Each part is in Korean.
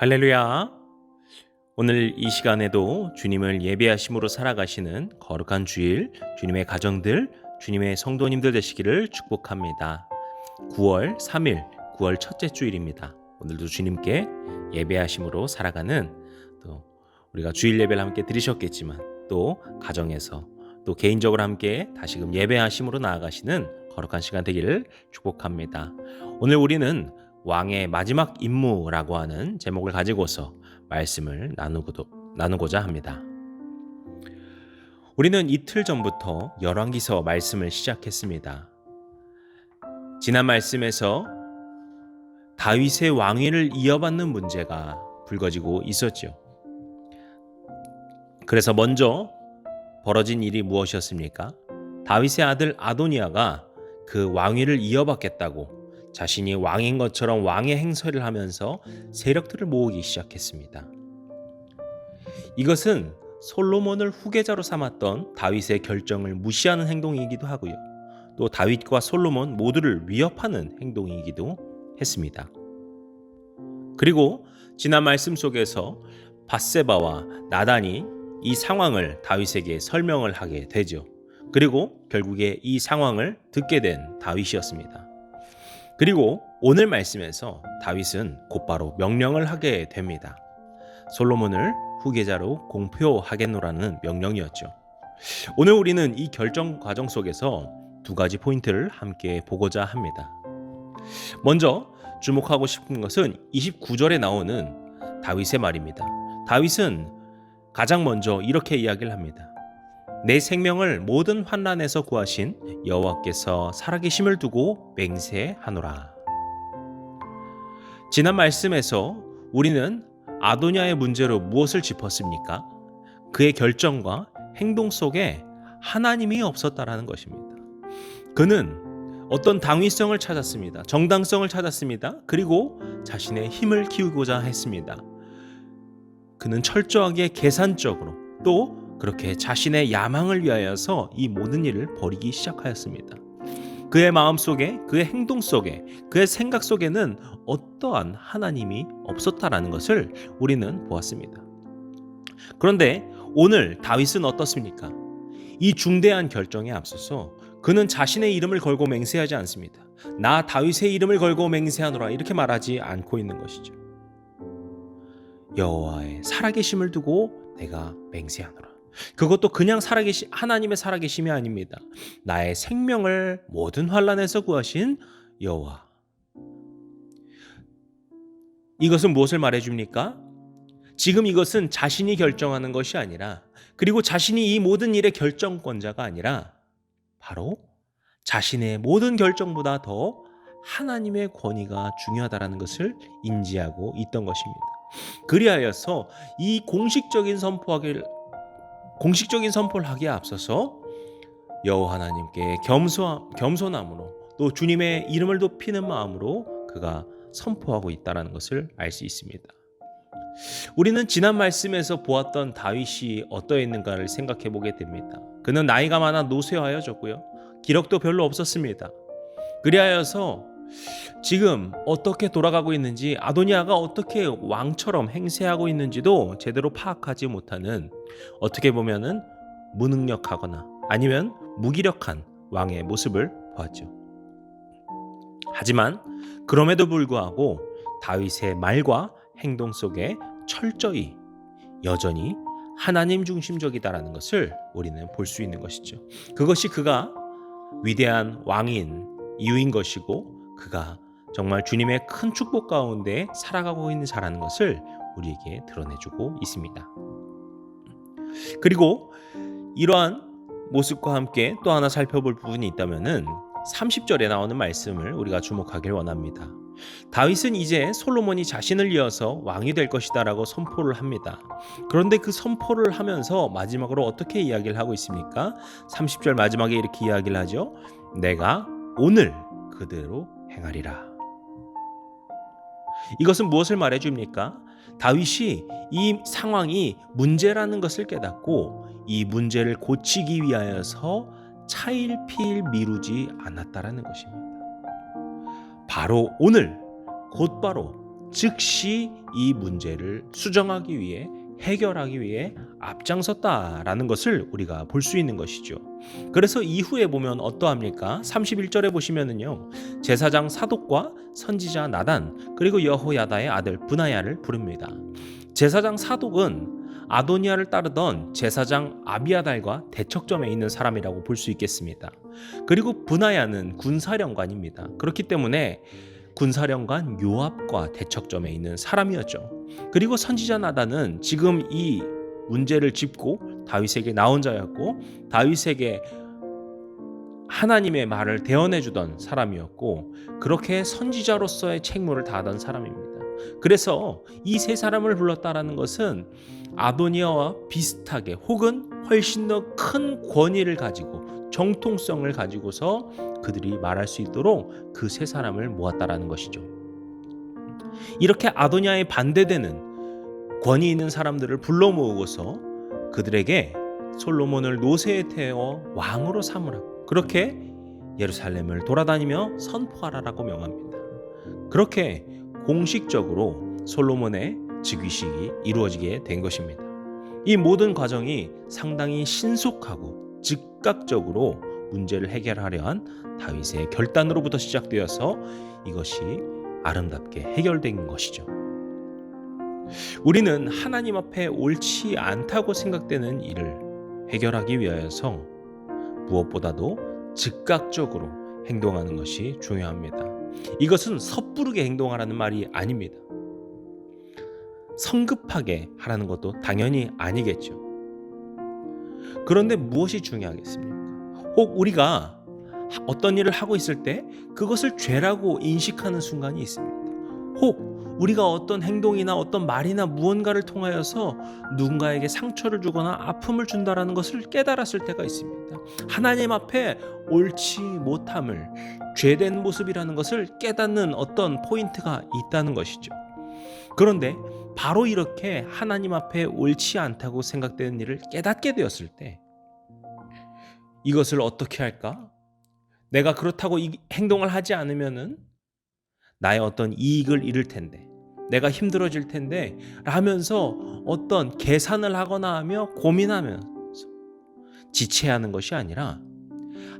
할렐루야. 오늘 이 시간에도 주님을 예배하심으로 살아가시는 거룩한 주일, 주님의 가정들, 주님의 성도님들 되시기를 축복합니다. 9월 3일, 9월 첫째 주일입니다. 오늘도 주님께 예배하심으로 살아가는 또 우리가 주일 예배를 함께 드리셨겠지만 또 가정에서 또 개인적으로 함께 다시금 예배하심으로 나아가시는 거룩한 시간 되기를 축복합니다. 오늘 우리는 왕의 마지막 임무라고 하는 제목을 가지고서 말씀을 나누고자 합니다. 우리는 이틀 전부터 열왕기서 말씀을 시작했습니다. 지난 말씀에서 다윗의 왕위를 이어받는 문제가 불거지고 있었죠. 그래서 먼저 벌어진 일이 무엇이었습니까? 다윗의 아들 아도니아가 그 왕위를 이어받겠다고 자신이 왕인 것처럼 왕의 행세를 하면서 세력들을 모으기 시작했습니다. 이것은 솔로몬을 후계자로 삼았던 다윗의 결정을 무시하는 행동이기도 하고요. 또 다윗과 솔로몬 모두를 위협하는 행동이기도 했습니다. 그리고 지난 말씀 속에서 밧세바와 나단이 이 상황을 다윗에게 설명을 하게 되죠. 그리고 결국에 이 상황을 듣게 된 다윗이었습니다. 그리고 오늘 말씀에서 다윗은 곧바로 명령을 하게 됩니다. 솔로몬을 후계자로 공표하겠노라는 명령이었죠. 오늘 우리는 이 결정 과정 속에서 두 가지 포인트를 함께 보고자 합니다. 먼저 주목하고 싶은 것은 29절에 나오는 다윗의 말입니다. 다윗은 가장 먼저 이렇게 이야기를 합니다. 내 생명을 모든 환난에서 구하신 여호와께서 살아계심을 두고 맹세하노라. 지난 말씀에서 우리는 아도니아의 문제로 무엇을 짚었습니까? 그의 결정과 행동 속에 하나님이 없었다라는 것입니다. 그는 어떤 당위성을 찾았습니다. 정당성을 찾았습니다. 그리고 자신의 힘을 키우고자 했습니다. 그는 철저하게 계산적으로 또 그렇게 자신의 야망을 위하여서 이 모든 일을 벌이기 시작하였습니다. 그의 마음 속에, 그의 행동 속에, 그의 생각 속에는 어떠한 하나님이 없었다라는 것을 우리는 보았습니다. 그런데 오늘 다윗은 어떻습니까? 이 중대한 결정에 앞서서 그는 자신의 이름을 걸고 맹세하지 않습니다. 나 다윗의 이름을 걸고 맹세하노라 이렇게 말하지 않고 있는 것이죠. 여호와의 살아계심을 두고 내가 맹세하노라. 그것도 그냥 하나님의 살아계심이 아닙니다. 나의 생명을 모든 환난에서 구하신 여호와. 이것은 무엇을 말해줍니까? 지금 이것은 자신이 결정하는 것이 아니라, 그리고 자신이 이 모든 일의 결정권자가 아니라 바로 자신의 모든 결정보다 더 하나님의 권위가 중요하다는 것을 인지하고 있던 것입니다. 그리하여서 이 공식적인 선포를 하기에 앞서서 여호와 하나님께 겸손함으로 또 주님의 이름을 높이는 마음으로 그가 선포하고 있다는 것을 알 수 있습니다. 우리는 지난 말씀에서 보았던 다윗이 어떠했는가를 생각해 보게 됩니다. 그는 나이가 많아 노쇠하여졌고요. 기력도 별로 없었습니다. 그리하여서 지금 어떻게 돌아가고 있는지, 아도니아가 어떻게 왕처럼 행세하고 있는지도 제대로 파악하지 못하는, 어떻게 보면은 무능력하거나 아니면 무기력한 왕의 모습을 보았죠. 하지만 그럼에도 불구하고 다윗의 말과 행동 속에 철저히 여전히 하나님 중심적이다라는 것을 우리는 볼 수 있는 것이죠. 그것이 그가 위대한 왕인 이유인 것이고, 그가 정말 주님의 큰 축복 가운데 살아가고 있는 자라는 것을 우리에게 드러내주고 있습니다. 그리고 이러한 모습과 함께 또 하나 살펴볼 부분이 있다면은 30절에 나오는 말씀을 우리가 주목하길 원합니다. 다윗은 이제 솔로몬이 자신을 이어서 왕이 될 것이다라고 선포를 합니다. 그런데 그 선포를 하면서 마지막으로 어떻게 이야기를 하고 있습니까? 30절 마지막에 이렇게 이야기를 하죠. 내가 오늘 그대로 행하리라. 이것은 무엇을 말해줍니까? 다윗이 이 상황이 문제라는 것을 깨닫고 이 문제를 고치기 위하여서 차일피일 미루지 않았다라는 것입니다. 바로 오늘 곧바로 즉시 이 문제를 수정하기 위해 해결하기 위해 앞장섰다라는 것을 우리가 볼 수 있는 것이죠. 그래서 이후에 보면 어떠합니까? 31절에 보시면은요. 제사장 사독과 선지자 나단 그리고 여호야다의 아들 브나야를 부릅니다. 제사장 사독은 아도니아를 따르던 제사장 아비아달과 대척점에 있는 사람이라고 볼 수 있겠습니다. 그리고 브나야는 군사령관입니다. 그렇기 때문에 군사령관 요압과 대척점에 있는 사람이었죠. 그리고 선지자 나단은 지금 이 문제를 짚고 다윗에게 나온 자였고 다윗에게 하나님의 말을 대언해 주던 사람이었고 그렇게 선지자로서의 책무를 다하던 사람입니다. 그래서 이 세 사람을 불렀다라는 것은 아도니아와 비슷하게 혹은 훨씬 더 큰 권위를 가지고 정통성을 가지고서 그들이 말할 수 있도록 그 세 사람을 모았다라는 것이죠. 이렇게 아도니아에 반대되는 권위 있는 사람들을 불러 모으고서 그들에게 솔로몬을 노새에 태워 왕으로 삼으라고 그렇게 예루살렘을 돌아다니며 선포하라라고 명합니다. 그렇게 공식적으로 솔로몬의 즉위식이 이루어지게 된 것입니다. 이 모든 과정이 상당히 신속하고 즉각적으로 문제를 해결하려 한 다윗의 결단으로부터 시작되어서 이것이 아름답게 해결된 것이죠. 우리는 하나님 앞에 옳지 않다고 생각되는 일을 해결하기 위하여서 무엇보다도 즉각적으로 행동하는 것이 중요합니다. 이것은 섣부르게 행동하라는 말이 아닙니다. 성급하게 하라는 것도 당연히 아니겠죠. 그런데 무엇이 중요하겠습니까? 혹 우리가 어떤 일을 하고 있을 때 그것을 죄라고 인식하는 순간이 있습니다. 혹 우리가 어떤 행동이나 어떤 말이나 무언가를 통하여서 누군가에게 상처를 주거나 아픔을 준다라는 것을 깨달았을 때가 있습니다. 하나님 앞에 옳지 못함을 죄된 모습이라는 것을 깨닫는 어떤 포인트가 있다는 것이죠. 그런데 바로 이렇게 하나님 앞에 옳지 않다고 생각되는 일을 깨닫게 되었을 때 이것을 어떻게 할까? 내가 그렇다고 이 행동을 하지 않으면은 나의 어떤 이익을 잃을 텐데 내가 힘들어질 텐데 라면서 어떤 계산을 하거나 하며 고민하면서 지체하는 것이 아니라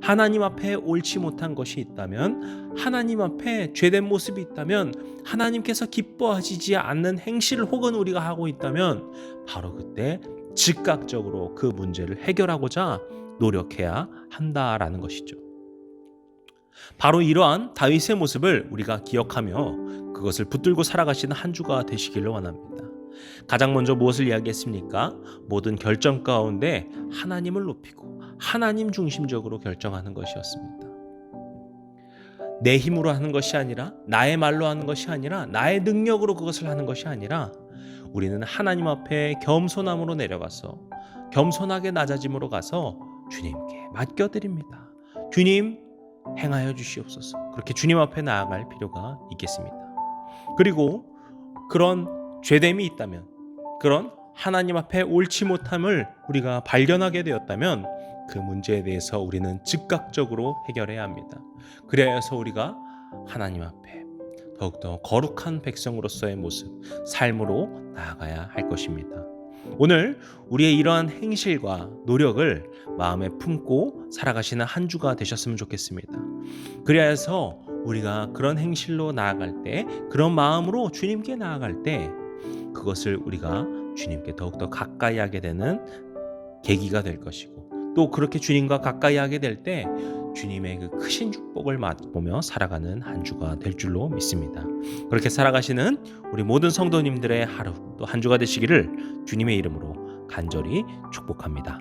하나님 앞에 옳지 못한 것이 있다면 하나님 앞에 죄된 모습이 있다면 하나님께서 기뻐하시지 않는 행실을 혹은 우리가 하고 있다면 바로 그때 즉각적으로 그 문제를 해결하고자 노력해야 한다라는 것이죠. 바로 이러한 다윗의 모습을 우리가 기억하며 그것을 붙들고 살아가시는 한 주가 되시기를 원합니다. 가장 먼저 무엇을 이야기했습니까? 모든 결정 가운데 하나님을 높이고 하나님 중심적으로 결정하는 것이었습니다. 내 힘으로 하는 것이 아니라 나의 말로 하는 것이 아니라 나의 능력으로 그것을 하는 것이 아니라 우리는 하나님 앞에 겸손함으로 내려가서 겸손하게 낮아짐으로 가서 주님께 맡겨드립니다. 주님 행하여 주시옵소서. 그렇게 주님 앞에 나아갈 필요가 있겠습니다. 그리고 그런 죄됨이 있다면 그런 하나님 앞에 옳지 못함을 우리가 발견하게 되었다면 그 문제에 대해서 우리는 즉각적으로 해결해야 합니다. 그래야 해서 우리가 하나님 앞에 더욱더 거룩한 백성으로서의 모습, 삶으로 나아가야 할 것입니다. 오늘 우리의 이러한 행실과 노력을 마음에 품고 살아가시는 한 주가 되셨으면 좋겠습니다. 그래야 해서 우리가 그런 행실로 나아갈 때, 그런 마음으로 주님께 나아갈 때 그것을 우리가 주님께 더욱더 가까이 하게 되는 계기가 될 것이고 또 그렇게 주님과 가까이 하게 될 때 주님의 그 크신 축복을 맛보며 살아가는 한 주가 될 줄로 믿습니다. 그렇게 살아가시는 우리 모든 성도님들의 하루 또 한 주가 되시기를 주님의 이름으로 간절히 축복합니다.